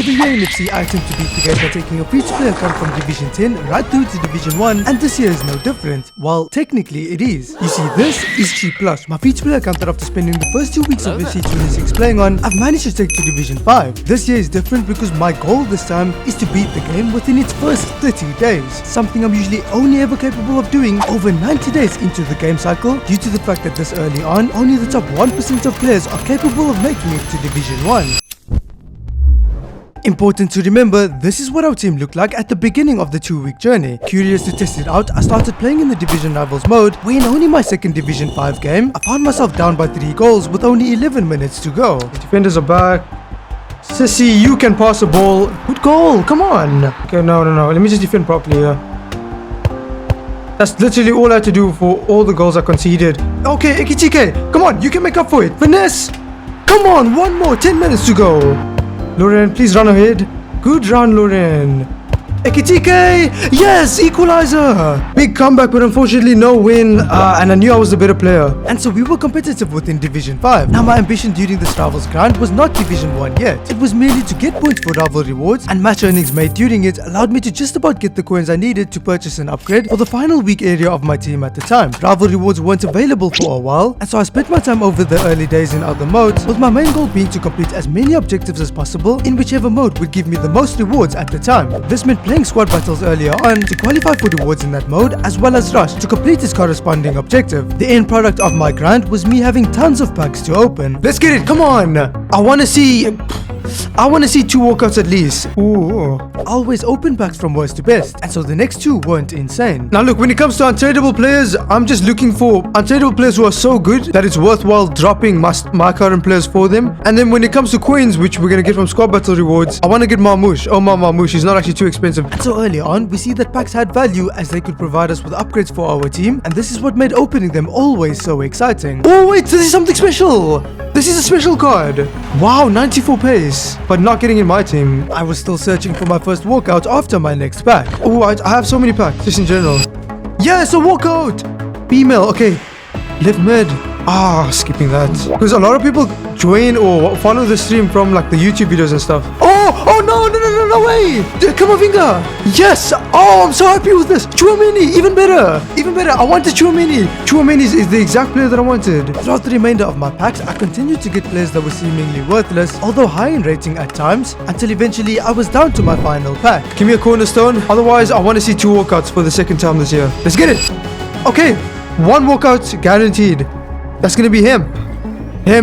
Every year in FC I attempt to beat the game by taking a free-to-play account from Division 10 right through to Division 1, and this year is no different. Well, technically it is. You see, this is Cheap Blushh, my free-to-play account that after spending the first 2 weeks of FC 26 playing on, I've managed to take to Division 5. This year is different because my goal this time is to beat the game within its first 30 days, something I'm usually only ever capable of doing over 90 days into the game cycle, due to the fact that this early on, only the top 1% of players are capable of making it to Division 1. Important to remember, this is what our team looked like at the beginning of the 2-week journey. Curious to test it out, I started playing in the Division Rivals mode, where in only my second Division 5 game, I found myself down by 3 goals with only 11 minutes to go. The defenders are back. Sissy, you can pass the ball. Good goal, come on. Okay, no, let me just defend properly here. That's literally all I had to do for all the goals I conceded. Okay, Ekitike, come on, you can make up for it. Finesse! Come on, one more, 10 minutes to go. Lauren, please run ahead. Good run, Lauren. Ekitike! Yes! Equalizer! Big comeback, but unfortunately no win. And I knew I was the better player. And so we were competitive within Division 5. Now my ambition during this Rivals grind was not Division 1 yet. It was merely to get points for rival rewards, and match earnings made during it allowed me to just about get the coins I needed to purchase an upgrade for the final weak area of my team at the time. Rival rewards weren't available for a while, and so I spent my time over the early days in other modes, with my main goal being to complete as many objectives as possible in whichever mode would give me the most rewards at the time. This meant playing squad battles earlier on to qualify for rewards in that mode, as well as rush to complete its corresponding objective. The end product of my grind was me having tons of packs to open. Let's get it, come on! I wanna see 2 walkouts at least. Ooh. Always open packs from worst to best, and so the next 2 weren't insane. Now look, when it comes to untradeable players, I'm just looking for untradeable players who are so good that it's worthwhile dropping my current players for them. And then when it comes to coins, which we're gonna get from squad battle rewards, I wanna get Marmoush. Oh, my Marmoush, he's not actually too expensive. And so early on, we see that packs had value as they could provide us with upgrades for our team, and this is what made opening them always so exciting. Oh wait, this is something special! This is a special card! Wow, 94 pace, but not getting in my team. I was still searching for my first walkout after my next pack. Oh, I have so many packs, just in general. Yes, a walkout! Female, okay. Left mid. Skipping that. Because a lot of people join or follow the stream from like the YouTube videos and stuff. Oh no way! Kamavinga! Yes! Oh, I'm so happy with this! Chouameni, even better! Even better, I wanted Chouameni! Chouameni is the exact player that I wanted. Throughout the remainder of my packs, I continued to get players that were seemingly worthless, although high in rating at times, until eventually I was down to my final pack. Give me a cornerstone, otherwise I want to see 2 walkouts for the second time this year. Let's get it! Okay, 1 walkout guaranteed. That's gonna be him.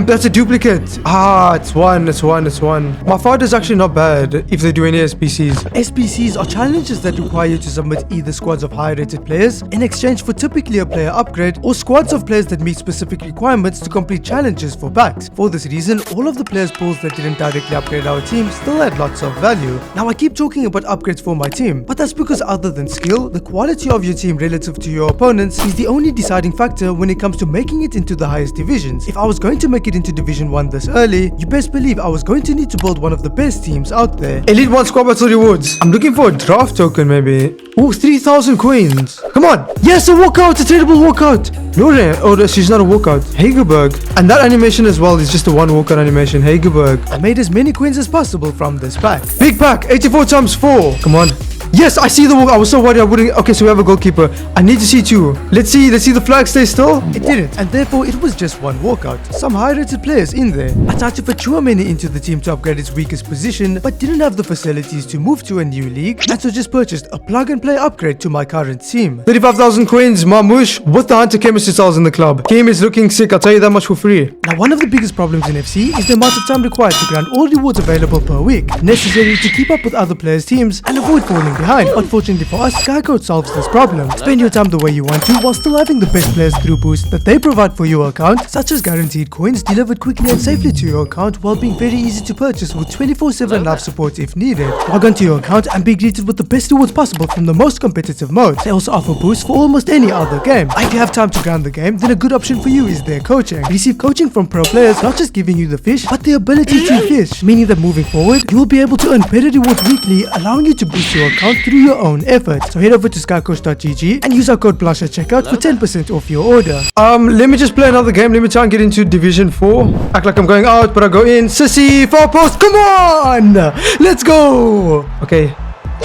That's a duplicate. It's one. My father's actually not bad if they do any SBCs. SBCs are challenges that require you to submit either squads of high rated players in exchange for typically a player upgrade, or squads of players that meet specific requirements to complete challenges for packs. For this reason, all of the players pools that didn't directly upgrade our team still had lots of value. Now I keep talking about upgrades for my team, but that's because other than skill, the quality of your team relative to your opponents is the only deciding factor when it comes to making it into the highest divisions. If I was going to make it into Division 1 this early, you best believe I was going to need to build one of the best teams out there. Elite 1 squad battle rewards. I'm looking for a draft token maybe. Oh, 3,000 coins. Come on. Yes, a walkout, a tradable walkout. No, she's not a walkout. Hagerberg. And that animation as well is just a 1 walkout animation. Hagerberg. I made as many coins as possible from this pack. Big pack, 84 times 4. Come on. Yes, I see the walk. I was so worried I wouldn't. Okay, so we have a goalkeeper. I need to see 2. Let's see the flag stay still. It didn't, and therefore it was just 1 walkout. Some high-rated players in there. I tried to fit Chouameni into the team to upgrade its weakest position, but didn't have the facilities to move to a new league, and so just purchased a plug-and-play upgrade to my current team. 35,000 coins, Marmoush, with the Hunter Chemistry styles in the club. Game is looking sick, I'll tell you that much for free. Now, one of the biggest problems in FC is the amount of time required to grind all rewards available per week, necessary to keep up with other players' teams and avoid falling behind. Unfortunately for us, Skycode solves this problem. Spend your time the way you want to while still having the best players through boosts that they provide for your account, such as guaranteed coins delivered quickly and safely to your account while being very easy to purchase with 24/7 live support if needed. Log onto your account and be greeted with the best rewards possible from the most competitive modes. They also offer boosts for almost any other game. If you have time to grind the game, then a good option for you is their coaching. Receive coaching from pro players, not just giving you the fish, but the ability to fish, meaning that moving forward, you will be able to earn better rewards weekly, allowing you to boost your account yourself through your own effort. So head over to skycoach.gg and use our code Blushh at checkout for 10% off your order. Let me just play another game. Let me try and get into Division 4. Act like I'm going out, but I go in. Sissy, far post, come on! Let's go! Okay,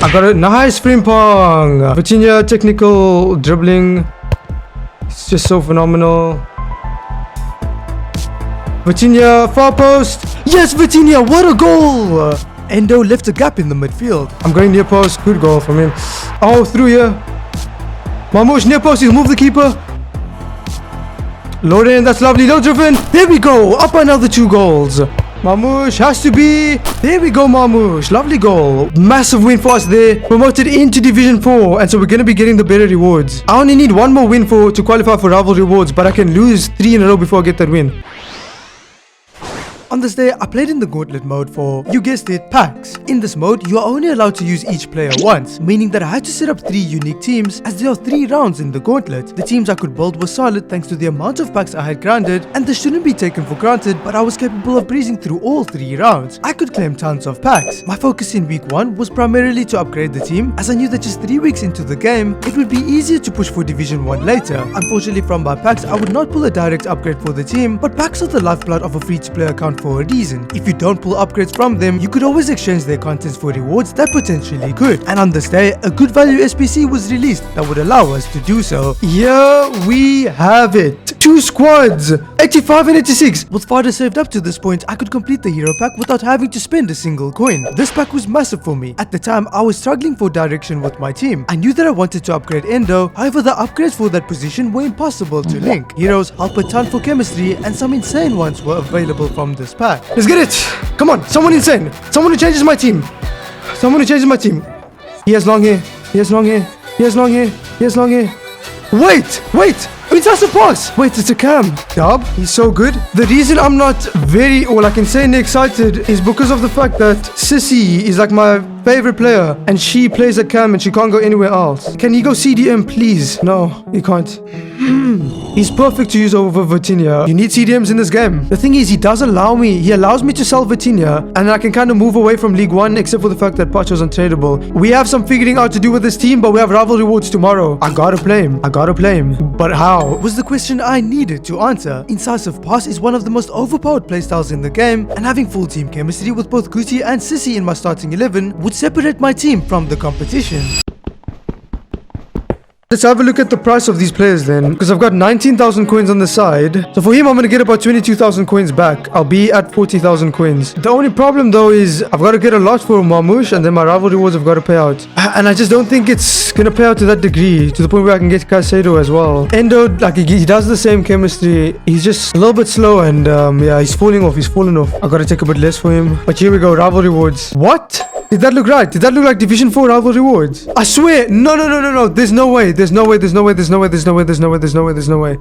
I got a nice frimpong. Virginia, technical dribbling. It's just so phenomenal. Virginia, far post. Yes, Virginia, what a goal! Endo left a gap in the midfield. I'm going near post. Good goal from him. Oh, through here. Mamouche near post. He's moved the keeper. Load in. That's lovely. Low driven. There we go. Up another 2 goals. Mamouche has to be. There we go, Mamouche. Lovely goal. Massive win for us there. Promoted into Division 4. And so we're going to be getting the better rewards. I only need 1 more win to qualify for rival rewards. But I can lose 3 in a row before I get that win. On this day, I played in the Gauntlet mode for, you guessed it, packs. In this mode, you are only allowed to use each player once, meaning that I had to set up 3 unique teams as there are 3 rounds in the Gauntlet. The teams I could build were solid thanks to the amount of packs I had grounded, and this shouldn't be taken for granted, but I was capable of breezing through all 3 rounds. I could claim tons of packs. My focus in week 1 was primarily to upgrade the team, as I knew that just 3 weeks into the game, it would be easier to push for Division 1 later. Unfortunately, from my packs, I would not pull a direct upgrade for the team, but packs are the lifeblood of a free-to-play account for a reason. If you don't pull upgrades from them, you could always exchange their contents for rewards that potentially could. And on this day, a good value SPC was released that would allow us to do so. Here we have it. 2 squads, 85 and 86. With fodder saved up to this point, I could complete the hero pack without having to spend a single coin. This pack was massive for me. At the time, I was struggling for direction with my team. I knew that I wanted to upgrade Endo, however the upgrades for that position were impossible to link. Heroes help a ton for chemistry, and some insane ones were available from this pack. Let's get it! Come on, someone insane! Someone who changes my team! Someone who changes my team! He has long hair, he has long hair, he has long hair, he has long hair. Wait! It's us a pass! Wait, it's a cam. Dub, he's so good. The reason I'm not very, or like insanely excited is because of the fact that Sissy is like my favorite player and she plays at cam and she can't go anywhere else. Can he go CDM, please? No, he can't. He's perfect to use over Virginia. You need CDMs in this game. The thing is, he allows me to sell Virginia and I can kind of move away from League 1 except for the fact that Pacho's untradeable. We have some figuring out to do with this team, but we have rival rewards tomorrow. I gotta play him. But how? Was the question I needed to answer. Incisive Pass is one of the most overpowered playstyles in the game, and having full team chemistry with both Gucci and Sissy in my starting 11 would separate my team from the competition. Let's have a look at the price of these players then, because I've got 19,000 coins on the side. So for him, I'm going to get about 22,000 coins back. I'll be at 40,000 coins. The only problem though is I've got to get a lot for Mamouche, and then my rival rewards have got to pay out. And I just don't think it's going to pay out to that degree, to the point where I can get Caicedo as well. Endo, like he does the same chemistry. He's just a little bit slow, and yeah, he's falling off. I've got to take a bit less for him. But here we go, rival rewards. What? Did that look right? Did that look like Division 4 rival rewards? I swear. No. There's no way.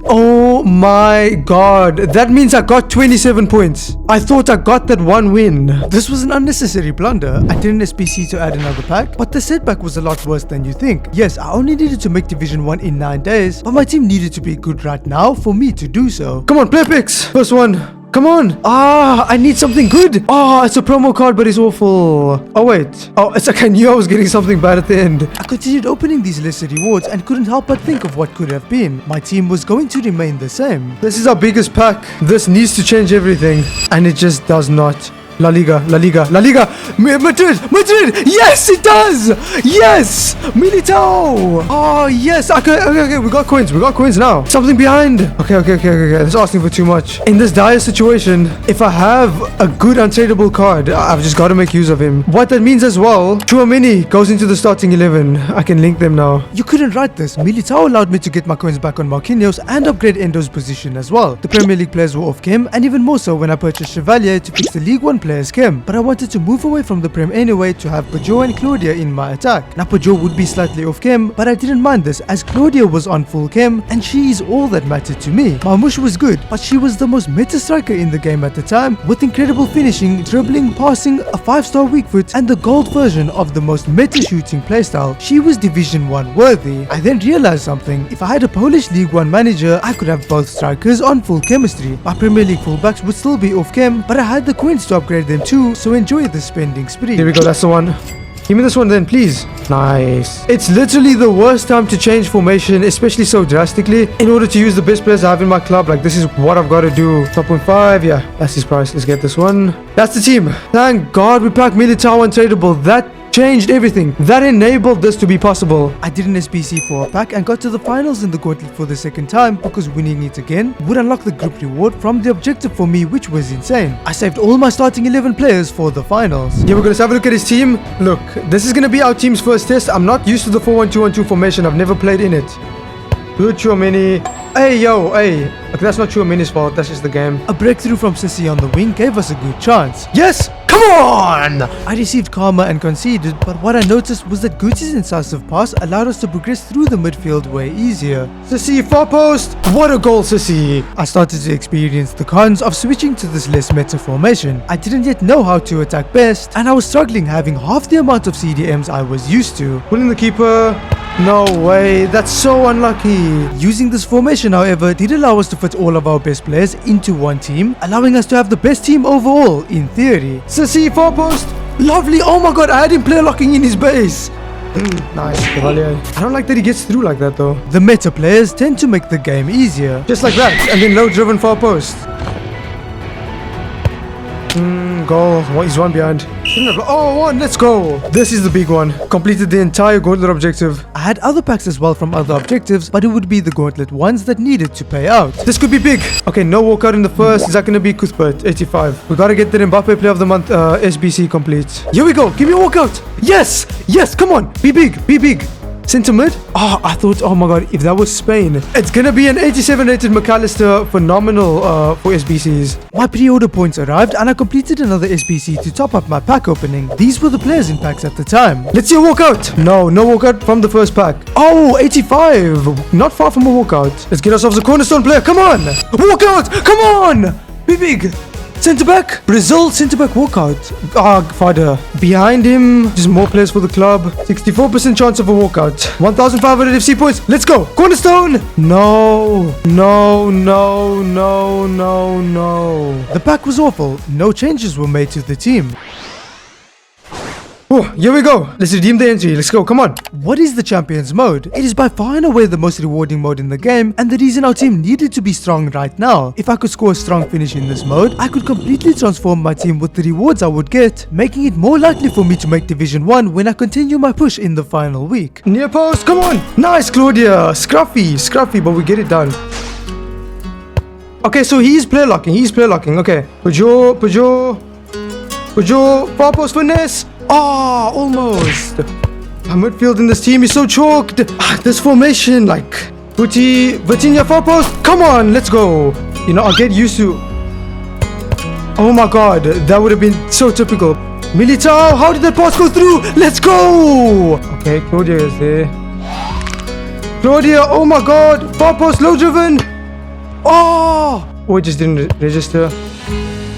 Oh my god. That means I got 27 points. I thought I got that 1 win. This was an unnecessary blunder. I did an SPC to add another pack, but the setback was a lot worse than you think. Yes, I only needed to make Division 1 in 9 days, but my team needed to be good right now for me to do so. Come on, play picks. First one. Come on. I need something good. It's a promo card, but it's awful. Oh, wait. It's like I knew I was getting something bad at the end. I continued opening these lesser rewards and couldn't help but think of what could have been. My team was going to remain the same. This is our biggest pack. This needs to change everything. And it just does not. La Liga. Madrid. Yes, it does. Yes. Militao. Oh, yes. Okay. We got coins now. Something behind. Okay. That's asking for too much. In this dire situation, if I have a good untradeable card, I've just got to make use of him. What that means as well, Chouameni goes into the starting 11. I can link them now. You couldn't write this. Militao allowed me to get my coins back on Marquinhos and upgrade Endo's position as well. The Premier League players were off chem, and even more so when I purchased Chevalier to fix the League 1 players chem, but I wanted to move away from the Prem anyway to have Pajot and Claudia in my attack. Now Pajot would be slightly off chem, but I didn't mind this as Claudia was on full chem and she is all that mattered to me. Mamouche was good, but she was the most meta striker in the game at the time, with incredible finishing, dribbling, passing, a 5-star weak foot, and the gold version of the most meta shooting playstyle. She was Division 1 worthy. I then realized something. If I had a Polish League 1 manager, I could have both strikers on full chemistry. My Premier League fullbacks would still be off chem, but I had the coins to upgrade them too, so enjoy the spending spree. Here we go, that's the one. Give me this one then, please. Nice. It's literally the worst time to change formation, especially so drastically, in order to use the best players I have in my club. Like, this is what I've got to do. 12.5, yeah, that's his price. Let's get this one. That's the team. Thank God we packed Militao untradeable. That changed everything. That enabled this to be possible. I did an SBC for a pack and got to the finals in the Gauntlet for the second time because winning it again would unlock the group reward from the objective for me, which was insane. I saved all my starting 11 players for the finals. Yeah, we're gonna have a look at his team. Look, this is gonna be our team's first test. I'm not used to the 4-1-2-1-2 formation. I've never played in it. Good Chouameni. Hey, yo, hey. Okay, that's not Chouameni's fault. That's just the game. A breakthrough from Sissy on the wing gave us a good chance. Yes! Come on! I received karma and conceded, but what I noticed was that Gucci's incisive pass allowed us to progress through the midfield way easier. Sissy, far post! What a goal, Sissy! I started to experience the cons of switching to this less meta formation. I didn't yet know how to attack best, and I was struggling having half the amount of CDMs I was used to. Pulling the keeper. No way, that's so unlucky. Using this formation, however, did allow us to fit all of our best players into one team, allowing us to have the best team overall, in theory. Sissy, far post. Lovely. Oh my god, I had him player locking in his base. Nice. I don't like that he gets through like that though. The meta players tend to make the game easier. Just like that, and then low driven far post. Goal. He's one behind. Oh, one. Let's go. This is the big one. Completed the entire Gauntlet objective. I had other packs as well from other objectives, but it would be the Gauntlet ones that needed to pay out. This could be big. Okay, no walkout in the first. Is that going to be Cuthbert? 85. We got to get the Mbappe Player of the Month SBC complete. Here we go. Give me a walkout. Yes. Yes. Come on. Be big. Be big. Centre mid? Oh, I thought, oh my god, if that was Spain. It's gonna be an 87 rated McAllister. Phenomenal for SBCs. My pre-order points arrived and I completed another SBC to top up my pack opening. These were the players in packs at the time. Let's see a walkout. No walkout from the first pack. Oh, 85. Not far from a walkout. Let's get ourselves a cornerstone player. Come on. Walkout. Come on. Be big. Centre back, Brazil centre back walkout. Fada. Behind him, just more players for the club. 64% chance of a walkout. 1,500 FC points. Let's go. Cornerstone. No. The pack was awful. No changes were made to the team. Oh, here we go. Let's redeem the entry. Let's go. Come on. What is the Champions mode? It is by far and away the most rewarding mode in the game and the reason our team needed to be strong right now. If I could score a strong finish in this mode, I could completely transform my team with the rewards I would get, making it more likely for me to make Division 1 when I continue my push in the final week. Near post. Come on. Nice, Claudia. Scruffy, but we get it done. Okay, so he's player locking. Okay. Peugeot. Far post finesse. Oh, almost. Our midfield in this team is so choked. This formation, like Vitinha far post. Come on, let's go. You know, I'll get used to. Oh my god, that would have been so typical. Militao, how did that pass go through? Let's go. Okay, Claudia is there. Claudia, oh my god, far post, low driven. Oh, it just didn't register.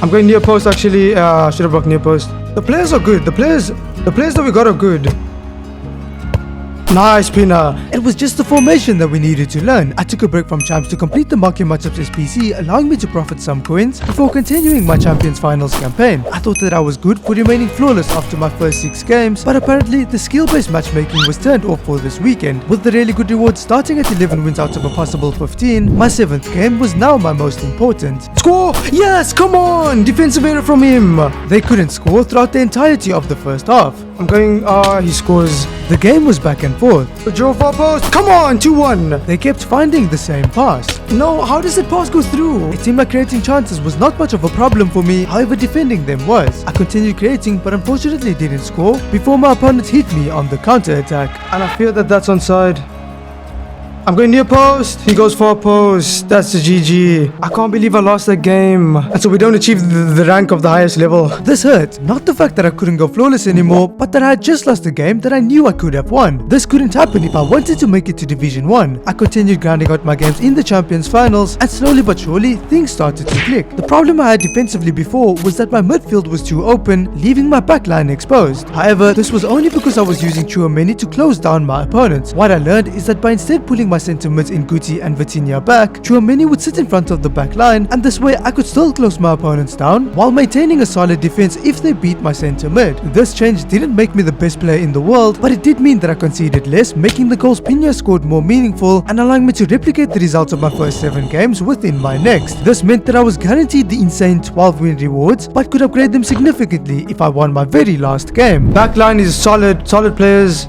I'm going near post actually. Should have blocked near post. The players are good. The players that we got are good. Nice, Pina. It was just the formation that we needed to learn. I took a break from champs to complete the market matchups SPC, allowing me to profit some coins before continuing my Champions Finals campaign. I thought that I was good for remaining flawless after my first 6 games, but apparently the skill-based matchmaking was turned off for this weekend. With the really good rewards starting at 11 wins out of a possible 15, my 7th game was now my most important. Score! Yes, come on! Defensive error from him. They couldn't score throughout the entirety of the first half. I'm going, he scores. The game was back and forth. Joe far post. Come on, 2-1. They kept finding the same pass. No, how does that pass go through? It seemed like creating chances was not much of a problem for me, however defending them was. I continued creating, but unfortunately didn't score before my opponent hit me on the counter attack. And I fear that that's onside. I'm going near post. He goes far post. That's the GG. I can't believe I lost that game. And so we don't achieve the rank of the highest level. This hurt. Not the fact that I couldn't go flawless anymore, but that I had just lost a game that I knew I could have won. This couldn't happen if I wanted to make it to Division 1. I continued grinding out my games in the Champions Finals, and slowly but surely, things started to click. The problem I had defensively before was that my midfield was too open, leaving my backline exposed. However, this was only because I was using Chouameni to close down my opponents. What I learned is that by instead pulling my my centre mids in Guti and Vitinha back, Tchouameni would sit in front of the back line, and this way I could still close my opponents down while maintaining a solid defense if they beat my centre mid. This change didn't make me the best player in the world, but it did mean that I conceded less, making the goals Pina scored more meaningful and allowing me to replicate the results of my first 7 games within my next. This meant that I was guaranteed the insane 12-win rewards, but could upgrade them significantly if I won my very last game. Backline is solid players.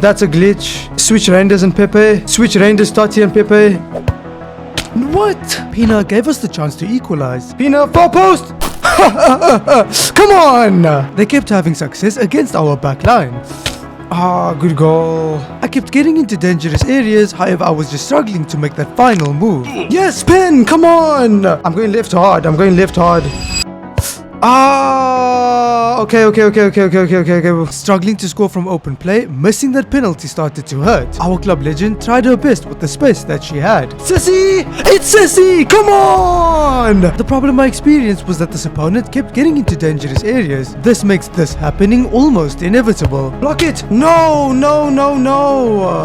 That's a glitch. Switch Reinders and Pepe. Switch Reinders, Totti and Pepe. What? Pina gave us the chance to equalize. Pina, far post! Come on! They kept having success against our backline. Good goal. I kept getting into dangerous areas, however I was just struggling to make that final move. Yes, Pen, come on! I'm going left hard. Okay. Struggling to score from open play, missing that penalty started to hurt. Our club legend tried her best with the space that she had. Sissy! It's Sissy! Come on! The problem I experienced was that this opponent kept getting into dangerous areas. This makes this happening almost inevitable. Block it! No!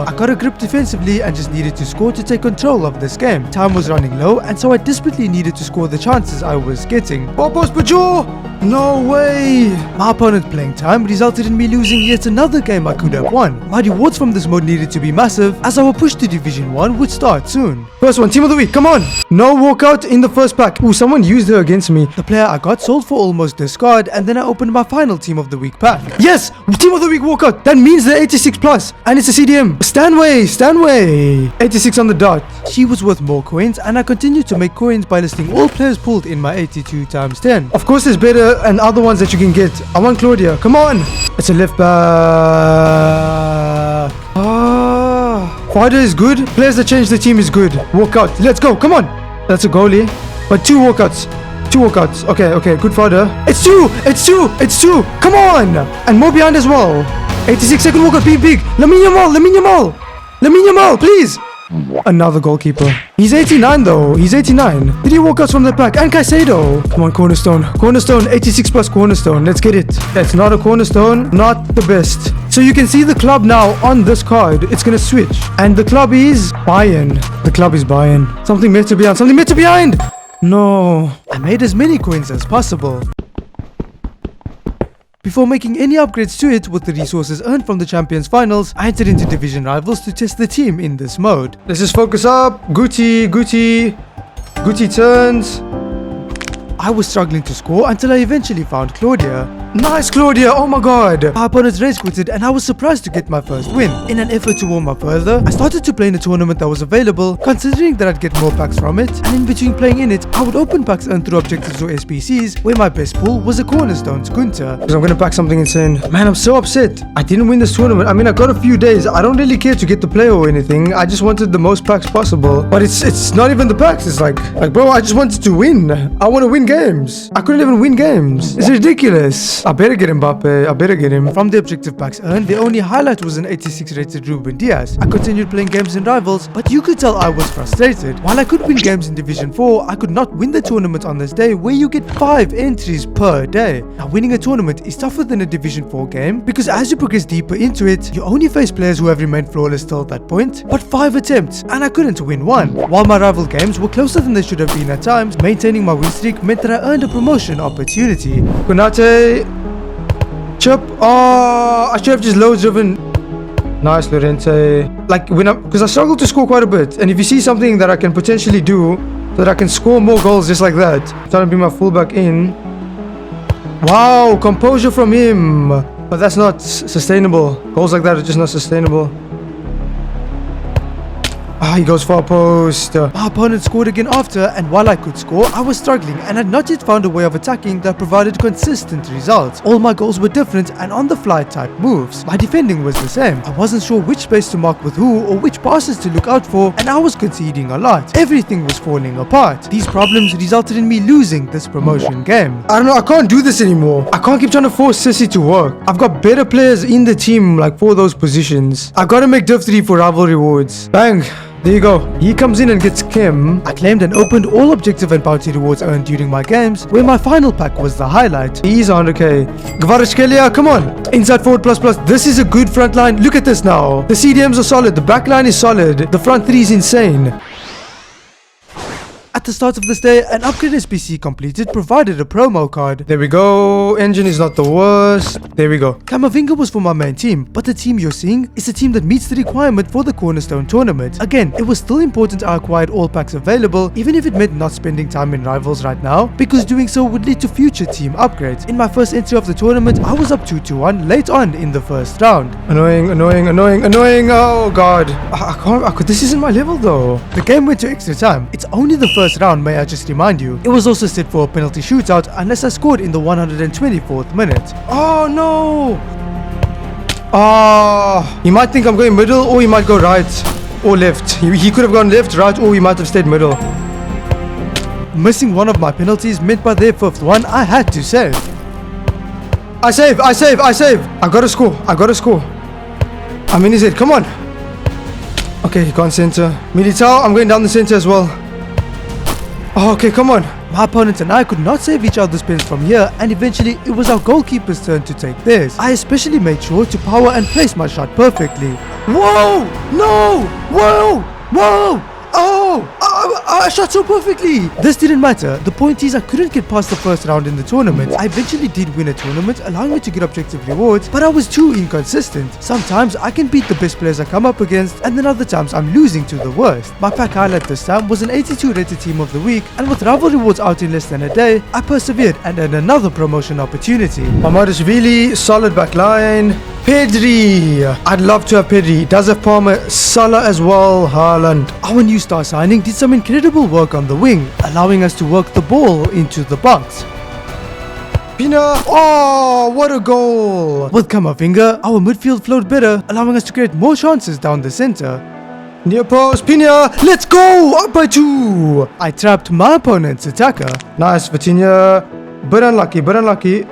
I got a grip defensively and just needed to score to take control of this game. Time was running low, and so I desperately needed to score the chances I was getting. Popos Bajo! No way! My opponent playing time resulted in me losing yet another game I could have won. My rewards from this mode needed to be massive, as our push to Division 1 would start soon. First one, team of the week, come on! No walkout in the first pack. Ooh, someone used her against me. The player I got sold for almost discard, and then I opened my final team of the week pack. Yes! Team of the week walkout! That means they're 86 plus, and it's a CDM. Stanway! 86 on the dot. She was worth more coins, and I continued to make coins by listing all players pulled in my 82 times 10. Of course, there's better and other ones that you can get. I want Claudia, come on! It's a left back. Fighter is good. Players that change the team is good. Walkout. Let's go. Come on. That's a goalie. But 2 walkouts. Okay. Good fighter. It's two. Come on. And more behind as well. 86 second walkout. Big. Lamine Yamal, please. Another goalkeeper. He's 89 though. 3 walkouts from the back. And Caicedo. Come on, Cornerstone. 86 plus Cornerstone. Let's get it. That's not a Cornerstone. Not the best. So you can see the club now on this card. It's gonna switch. And the club is Bayern. Something meant to be behind. No. I made as many coins as possible. Before making any upgrades to it with the resources earned from the Champions Finals, I entered into Division Rivals to test the team in this mode. Let's just focus up. Guti turns. I was struggling to score until I eventually found Claudia. Nice Claudia, oh my god. My opponent race quitted and I was surprised to get my first win. In an effort to warm up further, I started to play in a tournament that was available, considering that I'd get more packs from it, and in between playing in it, I would open packs earned through objectives or SPCs, where my best pull was a Cornerstone's Gunter. Because I'm gonna pack something insane. Man, I'm so upset. I didn't win this tournament. I mean, I got a few days. I don't really care to get the player or anything. I just wanted the most packs possible. But it's not even the packs. It's like bro, I just wanted to win. I want to win games. I couldn't even win games. It's ridiculous. I better get Mbappe. I better get him. From the objective packs earned, the only highlight was an 86 rated Ruben Diaz. I continued playing games in Rivals, but you could tell I was frustrated. While I could win games in Division 4, I could not win the tournament on this day, where you get 5 entries per day. Now, winning a tournament is tougher than a Division 4 game, because as you progress deeper into it, you only face players who have remained flawless till that point. But 5 attempts, and I couldn't win one. While my rival games were closer than they should have been at times, maintaining my win streak meant that I earned a promotion opportunity. Konate, Chip. Oh, I should have just low driven. Nice, Lorente. Like because I struggle to score quite a bit, and if you see something that I can potentially do so that I can score more goals just like that, I'm trying to bring my fullback in. Wow, composure from him, but that's not sustainable. Goals like that are just not sustainable. He goes far post. My opponent scored again after, and while I could score, I was struggling and had not yet found a way of attacking that provided consistent results. All my goals were different and on the fly type moves. My defending was the same. I wasn't sure which space to mark with who or which passes to look out for, and I was conceding a lot. Everything was falling apart. These problems resulted in me losing this promotion game. I don't know, I can't do this anymore. I can't keep trying to force Sissy to work. I've got better players in the team like for those positions. I gotta make Div 3 for rival rewards. Bang. There you go. He comes in and gets Kim. I claimed and opened all objective and bounty rewards earned during my games, where my final pack was the highlight. He's 100k. Gvarashkelia, come on. Inside forward plus plus. This is a good front line. Look at this now. The CDMs are solid. The back line is solid. The front three is insane. At the start of this day, an upgrade SPC completed provided a promo card. There we go. Engine is not the worst. There we go. Kamavinga was for my main team, but the team you're seeing is a team that meets the requirement for the Cornerstone tournament. Again, it was still important I acquired all packs available, even if it meant not spending time in rivals right now, because doing so would lead to future team upgrades. In my first entry of the tournament, I was up 2-1 late on in the first round. Annoying, annoying, annoying, annoying. Oh god. This isn't my level though. The game went to extra time. It's only the first round, may I just remind you. It was also set for a penalty shootout unless I scored in the 124th minute. Oh no! He might think I'm going middle, or he might go right or left. He could have gone left, right, or he might have stayed middle. Missing one of my penalties meant by their fifth one, I had to save. I save! I gotta score. I'm in his head, come on! Okay, he can't center. Militao, I'm going down the center as well. Oh, okay, come on. My opponent and I could not save each other's pens from here, and eventually it was our goalkeeper's turn to take theirs. I especially made sure to power and place my shot perfectly. Whoa! No! Whoa! Whoa! Oh! I shot so perfectly! This didn't matter. The point is I couldn't get past the first round in the tournament. I eventually did win a tournament, allowing me to get objective rewards, but I was too inconsistent. Sometimes I can beat the best players I come up against, and then other times I'm losing to the worst. My pack highlight this time was an 82 rated team of the week, and with rival rewards out in less than a day, I persevered and earned another promotion opportunity. Mamadashvili, solid back line. Pedri! I'd love to have Pedri. Does have Palmer, Salah as well, Haaland. Our new star signing did some incredible work on the wing, allowing us to work the ball into the box. Pina! Oh, what a goal! With Kamavinga, our midfield flowed better, allowing us to create more chances down the center. Near post, Pina! Let's go! Up by 2! I trapped my opponent's attacker. Nice, Vitinha. But unlucky.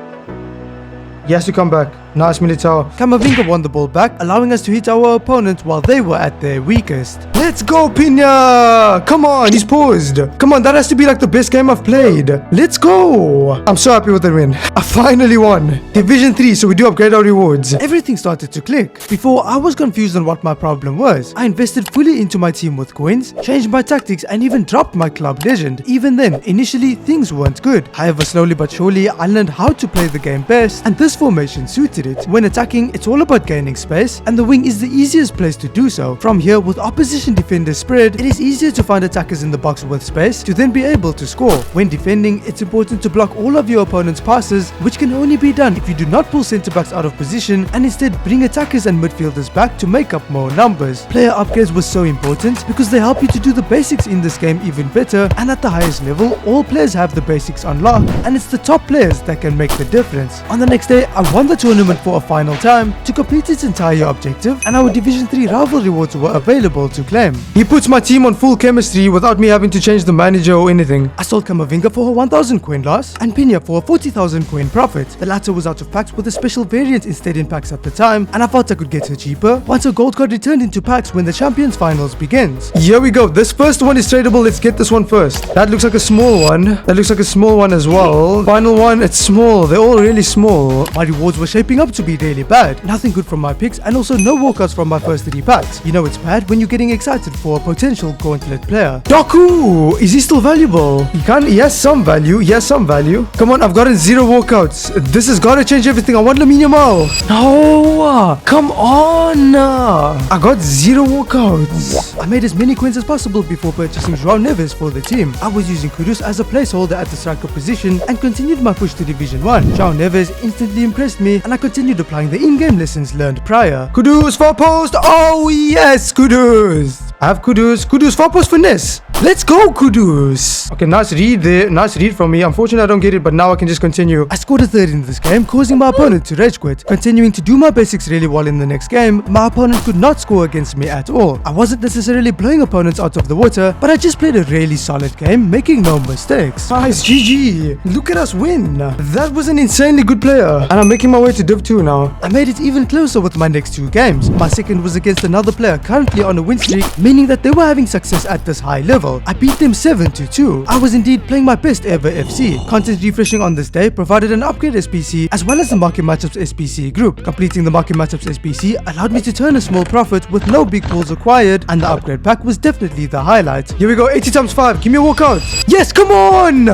He has to come back. Nice, Militao. Kamavinga won the ball back, allowing us to hit our opponent while they were at their weakest. Let's go, Pina! Come on, he's paused. Come on, that has to be like the best game I've played. Let's go! I'm so happy with the win. I finally won. Division 3, so we do upgrade our rewards. Everything started to click. Before, I was confused on what my problem was. I invested fully into my team with coins, changed my tactics, and even dropped my club legend. Even then, initially, things weren't good. However, slowly but surely, I learned how to play the game best, and this formation suited it. When attacking, it's all about gaining space, and the wing is the easiest place to do so. From here, with opposition defenders spread, it is easier to find attackers in the box with space to then be able to score. When defending, it's important to block all of your opponent's passes, which can only be done if you do not pull centre backs out of position and instead bring attackers and midfielders back to make up more numbers. Player upgrades were so important because they help you to do the basics in this game even better, and at the highest level, all players have the basics unlocked, and it's the top players that can make the difference. On the next day, I won the tournament for a final time to complete its entire objective, and our Division 3 rival rewards were available to claim. He puts my team on full chemistry without me having to change the manager or anything. I sold Kamavinga for a 1000 coin loss and Pina for a 40,000 coin profit. The latter was out of packs with a special variant instead in packs at the time, and I thought I could get her cheaper once a gold card returned into packs when the Champions Finals begins. Here we go. This first one is tradable. Let's get this one first. That looks like a small one. That looks like a small one as well. Final one, it's small. They're all really small. My rewards were shaping up to be really bad. Nothing good from my picks, and also no walkouts from my first 3 packs. You know it's bad when you're getting excited for a potential Gauntlet player. Doku! Is he still valuable? He has some value. Come on, I've gotten 0 walkouts. This has got to change everything. I want Lamine Yamal. No! Come on! I got 0 walkouts. I made as many coins as possible before purchasing João Neves for the team. I was using Kudus as a placeholder at the striker position and continued my push to Division 1. João Neves instantly impressed me, and I continued applying the in-game lessons learned prior. Kudus for post! Oh yes, Kudus! I have Kudus. Kudus for post finesse! Let's go, Kudus. Okay, nice read there. Nice read from me. Unfortunately, I don't get it, but now I can just continue. I scored a third in this game, causing my opponent to rage quit. Continuing to do my basics really well in the next game, my opponent could not score against me at all. I wasn't necessarily blowing opponents out of the water, but I just played a really solid game, making no mistakes. Nice, GG. Look at us win. That was an insanely good player. And I'm making my way to Div 2 now. I made it even closer with my next two games. My second was against another player currently on a win streak, meaning that they were having success at this high level. I beat them 7-2. I was indeed playing my best ever FC. Content refreshing on this day provided an upgrade SPC as well as the market matchups SPC group. Completing the market matchups SPC allowed me to turn a small profit with no big pulls required, and the upgrade pack was definitely the highlight. Here we go, 80 times 5. Give me a walkout. Yes, come on!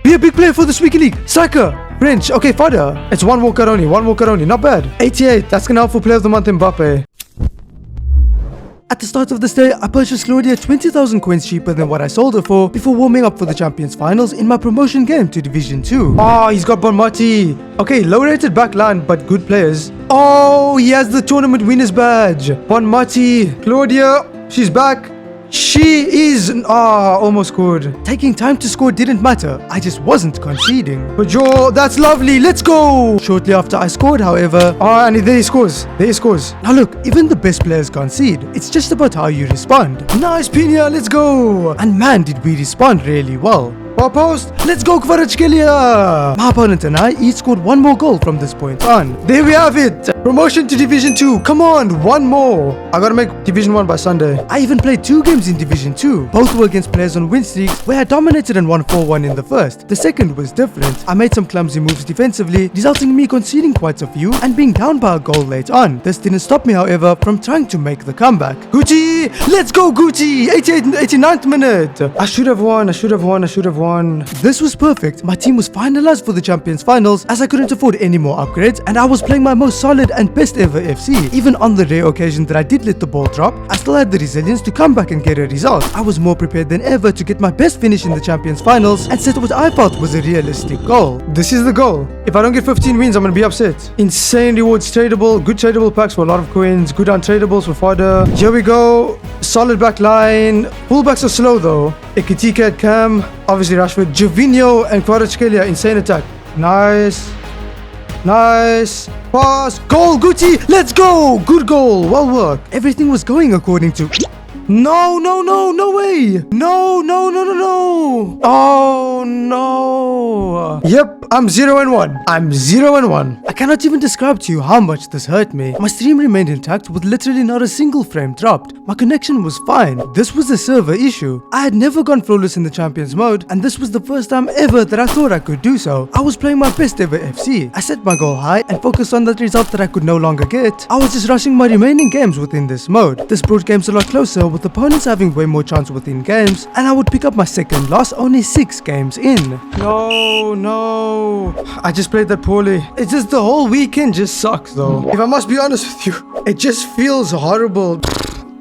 Be a big player for this weekly league. Striker. French. Okay, fodder. It's one walkout only. Not bad. 88. That's gonna help for player of the month Mbappe. At the start of this day, I purchased Claudia 20,000 coins cheaper than what I sold her for before warming up for the Champions Finals in my promotion game to Division 2. Oh, he's got Bonmati. Okay, low rated backline, but good players. Oh, he has the tournament winners badge. Bonmati. Claudia, she's back. She is almost scored. Taking time to score didn't matter. I just wasn't conceding. But Joe, that's lovely. Let's go. Shortly after I scored, however, and there he scores. Now look, even the best players concede. It's just about how you respond. Nice, Pina. Let's go. And man, did we respond really well. Far post. Let's go, Kvaratskhelia. My opponent and I each scored one more goal from this point on. There we have it. Promotion to Division 2. Come on, one more. I gotta make Division 1 by Sunday. I even played 2 games in Division 2. Both were against players on win streaks where I dominated and won 4-1 in the first. The second was different. I made some clumsy moves defensively, resulting in me conceding quite a few and being down by a goal late on. This didn't stop me, however, from trying to make the comeback. Gucci! Let's go, Gucci! 89th minute. I should have won. This was perfect. My team was finalized for the Champions Finals as I couldn't afford any more upgrades, and I was playing my most solid and best ever FC. Even on the rare occasion that I did let the ball drop, I still had the resilience to come back and get a result. I was more prepared than ever to get my best finish in the Champions Finals and set what I felt was a realistic goal. This is the goal. If I don't get 15 wins, I'm gonna be upset. Insane rewards tradable, good tradable packs for a lot of coins, good untradables for fodder. Here we go. Solid back line. Fullbacks are slow though. Ekitika at Cam, obviously Rashford, Jovinho and Kvaratskhelia, insane attack. Nice. Pass. Goal, Gucci. Let's go. Good goal. Well worked. Everything was going according to... No way. No. Oh no. Yep, I'm 0-1. I cannot even describe to you how much this hurt me. My stream remained intact with literally not a single frame dropped. My connection was fine. This was a server issue. I had never gone flawless in the Champions mode, and this was the first time ever that I thought I could do so. I was playing my best ever FC. I set my goal high and focused on that result that I could no longer get. I was just rushing my remaining games within this mode. This brought games a lot closer with opponents having way more chance within games, and I would pick up my second loss only 6 games in. No. I just played that poorly. It's just the whole weekend just sucks though. If I must be honest with you, it just feels horrible.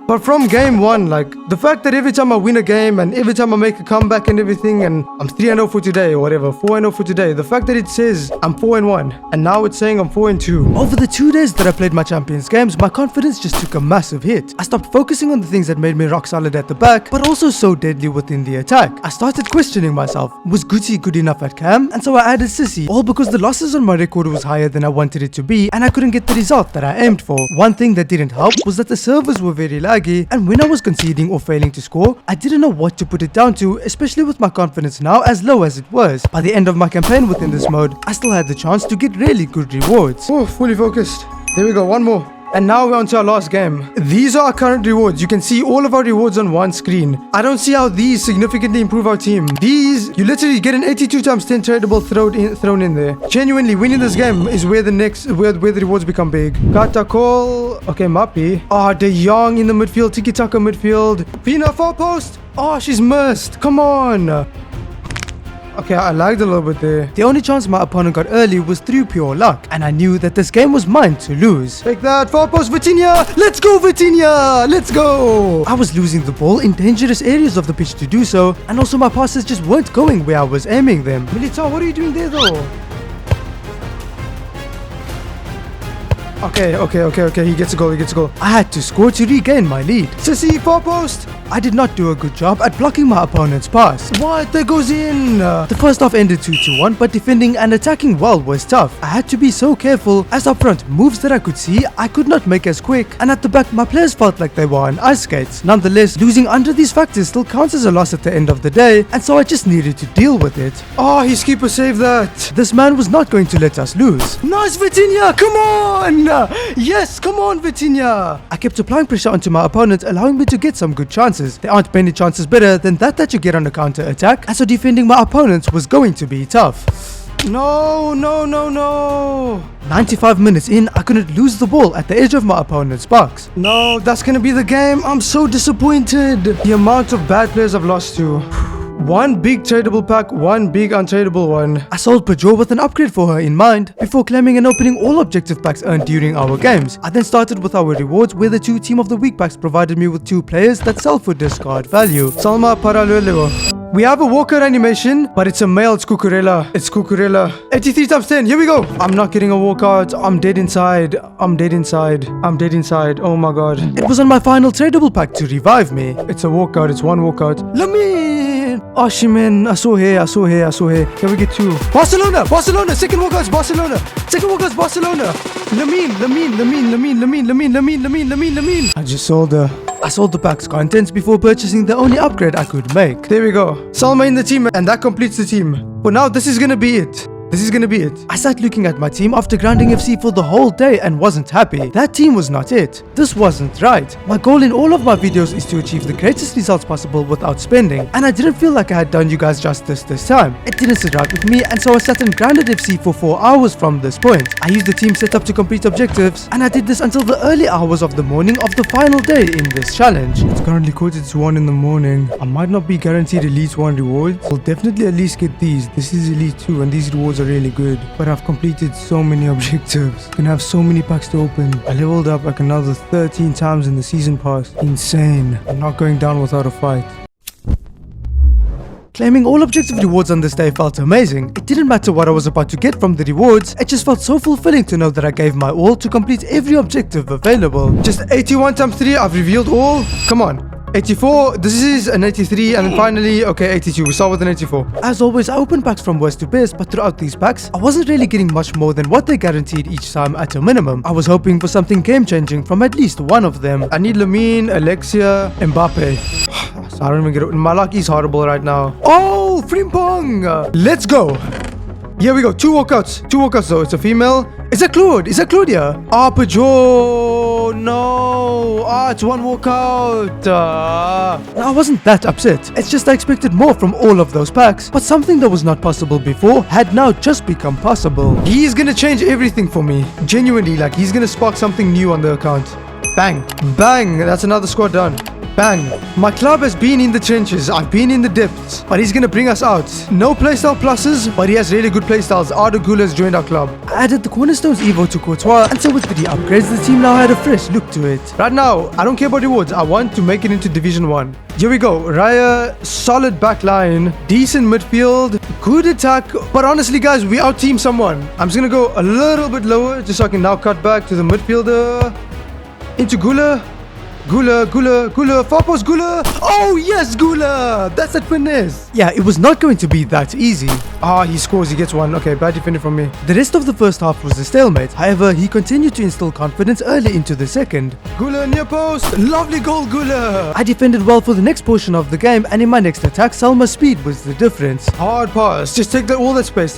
But from game 1, like, the fact that every time I win a game and every time I make a comeback and everything, and I'm 3-0 for today or whatever, 4-0 for today, the fact that it says I'm 4-1 and now it's saying I'm 4-2. Over the 2 days that I played my Champions games, my confidence just took a massive hit. I stopped focusing on the things that made me rock solid at the back, but also so deadly within the attack. I started questioning myself. Was Gucci good enough at cam? And so I added Sissy, all because the losses on my record was higher than I wanted it to be, and I couldn't get the result that I aimed for. One thing that didn't help was that the servers were very laggy, and when I was conceding or failing to score, I didn't know what to put it down to, especially with my confidence now as low as it was. By the end of my campaign within this mode, I still had the chance to get really good rewards. Oh, fully focused. There we go, one more. And now we're on to our last game. These are our current rewards. You can see all of our rewards on one screen. I don't see how these significantly improve our team. These, you literally get an 82 times 10 tradable thrown in there. Genuinely, winning this game is where the rewards become big. Kata call. Okay, Mappy. De Jong in the midfield. Tiki-taka midfield. Pina far post. She's missed. Come on. Okay, I lagged a little bit there. The only chance my opponent got early was through pure luck, and I knew that this game was mine to lose. Take that, far post, Vitinha! Let's go, Vitinha! Let's go! I was losing the ball in dangerous areas of the pitch to do so, and also my passes just weren't going where I was aiming them. Militao, what are you doing there though? Okay. He gets a goal. I had to score to regain my lead. Sissy, far post. I did not do a good job at blocking my opponent's pass. What? That goes in. The first half ended 2-1, but defending and attacking well was tough. I had to be so careful, as up front, moves that I could see, I could not make as quick, and at the back, my players felt like they were on ice skates. Nonetheless, losing under these factors still counts as a loss at the end of the day, and so I just needed to deal with it. Oh, his keeper saved that. This man was not going to let us lose. Nice, Vitinha, come on! Yes, come on, Vitinha! I kept applying pressure onto my opponent, allowing me to get some good chances. There aren't many chances better than that you get on a counter attack, and so defending my opponents was going to be tough. No. 95 minutes in, I couldn't lose the ball at the edge of my opponent's box. No, that's gonna be the game. I'm so disappointed. The amount of bad players I've lost to. One big tradable pack, one big untradable one. I sold Pajor with an upgrade for her in mind, before claiming and opening all objective packs earned during our games. I then started with our rewards, where the 2 Team of the Week packs provided me with 2 players that sell for discard value. Salma Paralelo. We have a walkout animation, but it's a male. It's Cucurella. 83 times 10. Here we go. I'm not getting a walkout. I'm dead inside. Oh my god. It was on my final tradable pack to revive me. It's a walkout. It's one walkout. Lamine. Oshiman. I saw here. Can we get 2? Barcelona. Second walkout's Barcelona. Lamine. I just sold her. I sold the pack's contents before purchasing the only upgrade I could make. There we go. Salma in the team, and that completes the team. For now, this is gonna be it. I sat looking at my team after grinding FC for the whole day and wasn't happy. That team was not it. This wasn't right. My goal in all of my videos is to achieve the greatest results possible without spending, and I didn't feel like I had done you guys justice this time. It didn't sit right with me, and so I sat and grinded FC for 4 hours from this point. I used the team setup to complete objectives, and I did this until the early hours of the morning of the final day in this challenge. It's currently 1:45 in the morning. I might not be guaranteed Elite 1 rewards. I'll definitely at least get these. This is Elite 2, and these rewards are really good, but I've completed so many objectives and have so many packs to open. I leveled up like another 13 times in the season pass. Insane. I'm not going down without a fight. Claiming all objective rewards on this day felt amazing. It didn't matter what I was about to get from the rewards, it just felt so fulfilling to know that I gave my all to complete every objective available. Just 81 times 3, I've revealed all. Come on. 84, this is an 83, and then finally, okay, 82. We start with an 84. As always, I opened packs from worst to best, but throughout these packs, I wasn't really getting much more than what they guaranteed each time at a minimum. I was hoping for something game-changing from at least one of them. I need Lamine, Alexia, Mbappe. So I don't even get it. My luck is horrible right now. Oh, Frimpong! Let's go! Here we go, 2 walkouts though. It's a female. Is that Claudia? Ah, Pajor, no. It's 1 walkout. I wasn't that upset. It's just I expected more from all of those packs, but something that was not possible before had now just become possible. He's gonna change everything for me. Genuinely, like he's gonna spark something new on the account. Bang, that's another squad done. Bang. My club has been in the trenches. I've been in the depths. But he's going to bring us out. No playstyle pluses, but he has really good playstyles. Arda Gula has joined our club. I added the Cornerstones Evo to Courtois, and so with 3 upgrades, the team now had a fresh look to it. Right now, I don't care about rewards. I want to make it into Division 1. Here we go. Raya, solid back line, decent midfield, good attack. But honestly, guys, we out-team someone. I'm just going to go a little bit lower, just so I can now cut back to the midfielder. Into Gula. Far post Gula. Oh yes, Gula. That's that finesse. Yeah, it was not going to be that easy. He scores, he gets 1. Okay, bad defending from me. The rest of the first half was a stalemate. However, he continued to instill confidence early into the second. Gula near post. Lovely goal, Gula. I defended well for the next portion of the game, and in my next attack, Salma's speed was the difference. Hard pass. Just take all that space.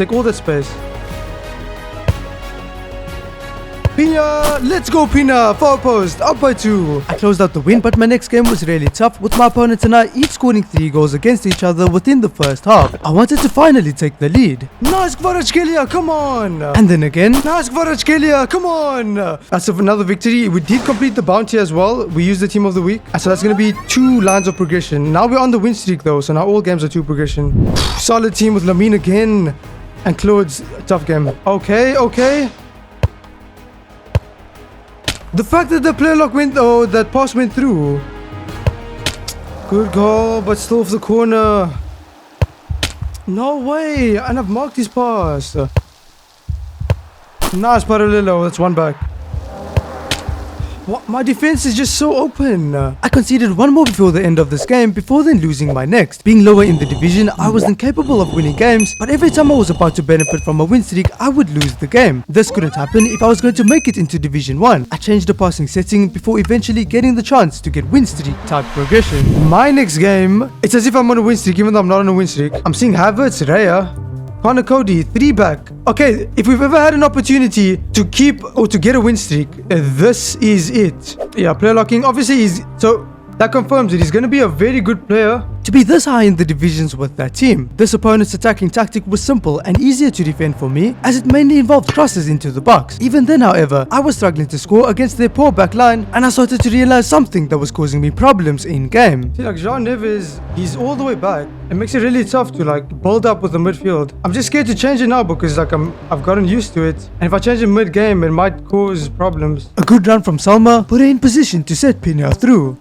Pina, let's go Pina, far post, up by 2. I closed out the win, but my next game was really tough, with my opponents and I each scoring 3 goals against each other within the first half. I wanted to finally take the lead. Nice Kvaratskhelia, come on! And then again, nice Kvaratskhelia, come on! That's another victory. We did complete the bounty as well. We used the team of the week. So that's going to be 2 lines of progression. Now we're on the win streak though, so now all games are 2 progression. Solid team with Lamine again. And Claude's tough game. Okay. The fact that the player lock went, that pass went through. Good goal, but still off the corner. No way, and I've marked his pass. Nice Parallelo, that's 1 back. What? My defense is just so open. I conceded one more before the end of this game before then losing my next. Being lower in the division, I was incapable of winning games, but every time I was about to benefit from a win streak, I would lose the game. This couldn't happen if I was going to make it into Division 1. I changed the passing setting before eventually getting the chance to get win streak type progression. My next game, it's as if I'm on a win streak even though I'm not on a win streak. I'm seeing Havertz, Raya, Connor Cody, 3 back. Okay, if we've ever had an opportunity to keep or to get a win streak, this is it. Yeah, player locking, obviously so that confirms it. He's going to be a very good player to be this high in the divisions with that team. This opponent's attacking tactic was simple and easier to defend for me as it mainly involved crosses into the box. Even then, however, I was struggling to score against their poor back line and I started to realize something that was causing me problems in game. See, like Jean Neves, he's all the way back. It makes it really tough to like build up with the midfield. I'm just scared to change it now because like I've gotten used to it. And if I change it mid-game, it might cause problems. A good run from Salma put her in position to set Pina through.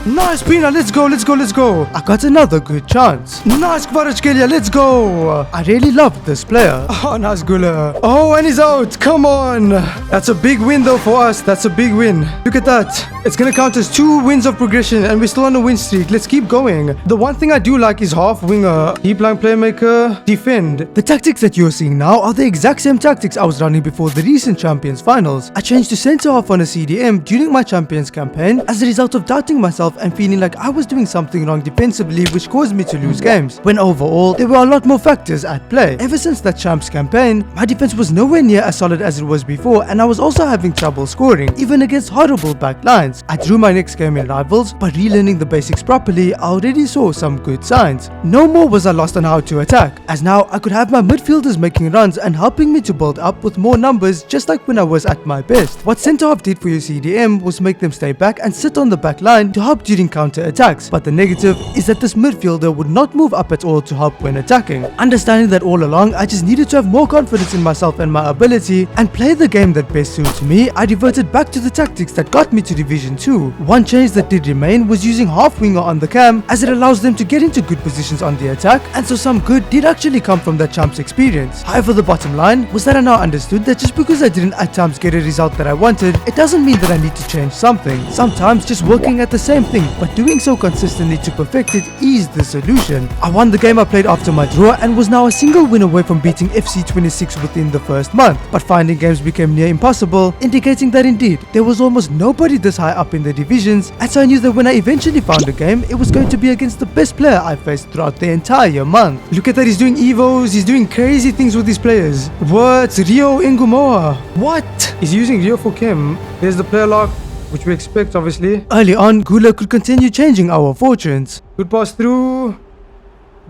Nice, Pina, let's go. I got another good chance. Nice, Kvaratskhelia, let's go. I really love this player. Oh, nice, Gula. Oh, and he's out. Come on. That's a big win, though, for us. That's a big win. Look at that. It's going to count as 2 wins of progression, and we're still on a win streak. Let's keep going. The one thing I do like is half winger, deep line playmaker, defend. The tactics that you're seeing now are the exact same tactics I was running before the recent Champions Finals. I changed to centre half on a CDM during my Champions campaign as a result of doubting myself and feeling like I was doing something wrong defensively, which caused me to lose games, when overall there were a lot more factors at play. Ever since that Champs campaign, my defense was nowhere near as solid as it was before, and I was also having trouble scoring, even against horrible back lines. I drew my next game in Rivals, but relearning the basics properly, I already saw some good signs. No more was I lost on how to attack, as now I could have my midfielders making runs and helping me to build up with more numbers, just like when I was at my best. What centre half did for your CDM was make them stay back and sit on the back line to help during counter attacks, but the negative is that this midfielder would not move up at all to help when attacking. Understanding that all along, I just needed to have more confidence in myself and my ability and play the game that best suits me, I reverted back to the tactics that got me to Division 2. One change that did remain was using half winger on the cam, as it allows them to get into good positions on the attack, and so some good did actually come from that Champs experience. However, the bottom line was that I now understood that just because I didn't at times get a result that I wanted, it doesn't mean that I need to change something. Sometimes just working at the same thing, but doing so consistently to perfect it is the solution. I won the game I played after my draw and was now a single win away from beating FC 26 within the first month, but finding games became near impossible, indicating that indeed there was almost nobody this high up in the divisions, and so I knew that when I eventually found a game, it was going to be against the best player I faced throughout the entire month. Look at that, he's doing evos, he's doing crazy things with his players. What? Rio Ngumoa. What? He's using Rio for Kim. There's the player lock, which we expect obviously. Early on, Gula could continue changing our fortunes. Good pass through.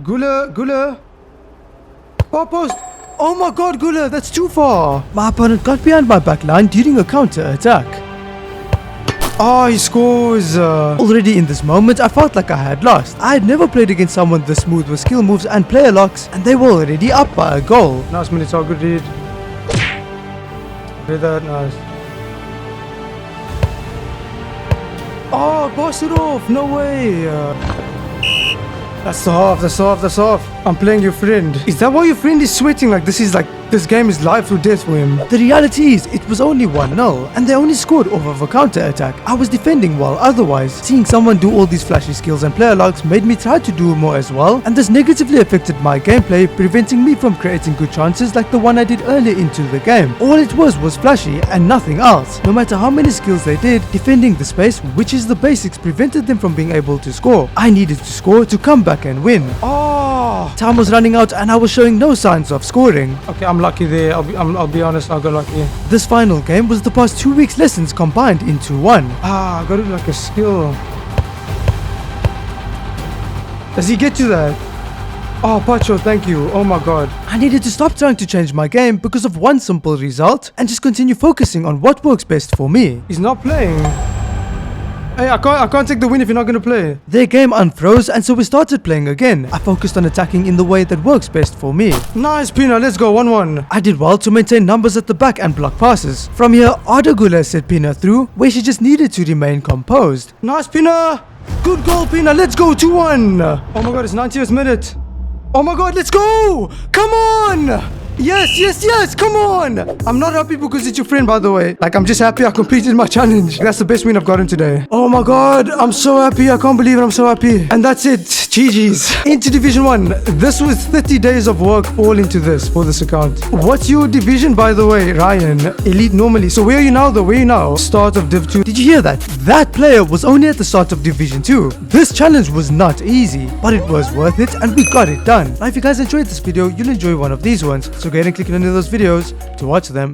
Gula. Far post. Oh my god, Gula, that's too far. My opponent got behind my back line during a counter attack. Oh, he scores. Already in this moment, I felt like I had lost. I had never played against someone this smooth with skill moves and player locks, and they were already up by a goal. Nice Militao, good read. Read that, nice. Oh, boss it off, no way. That's off. I'm playing your friend. Is that why your friend is sweating like this? Is like this game is life or death for him. The reality is it was only 1-0 and they only scored off of a counter attack. I was defending well otherwise. Seeing someone do all these flashy skills and player logs made me try to do more as well, and this negatively affected my gameplay, preventing me from creating good chances like the one I did earlier into the game. All it was flashy and nothing else. No matter how many skills they did, defending the space, which is the basics, prevented them from being able to score. I needed to score to come back and win. Oh, time was running out and I was showing no signs of scoring. Okay, I'm lucky there. I'll be honest, I got lucky. This final game was the past 2 weeks' lessons combined into one. I got it like a skill. Does he get to that? Oh, Pacho, thank you. Oh my god. I needed to stop trying to change my game because of one simple result and just continue focusing on what works best for me. He's not playing. Hey, I can't take the win if you're not going to play. Their game unfroze and so we started playing again. I focused on attacking in the way that works best for me. Nice, Pina, let's go, 1-1. I did well to maintain numbers at the back and block passes. From here, Ardagula set Pina through, where she just needed to remain composed. Nice, Pina. Good goal, Pina, let's go, 2-1. Oh my god, it's 90th minute. Oh my god, let's go! Come on! Yes, come on. I'm not happy because it's your friend, by the way. Like, I'm just happy I completed my challenge. That's the best win I've gotten today. Oh my god, I'm so happy. I can't believe it. I'm so happy. And that's it. GG's. Into Division 1. This was 30 days of work all into this for this account. What's your division, by the way, Ryan? Elite normally. So where are you now, though? Where are you now? Start of Div 2. Did you hear that? That player was only at the start of Division 2. This challenge was not easy, but it was worth it and we got it done. Now, if you guys enjoyed this video, you'll enjoy one of these ones. So go ahead and click on any of those videos to watch them.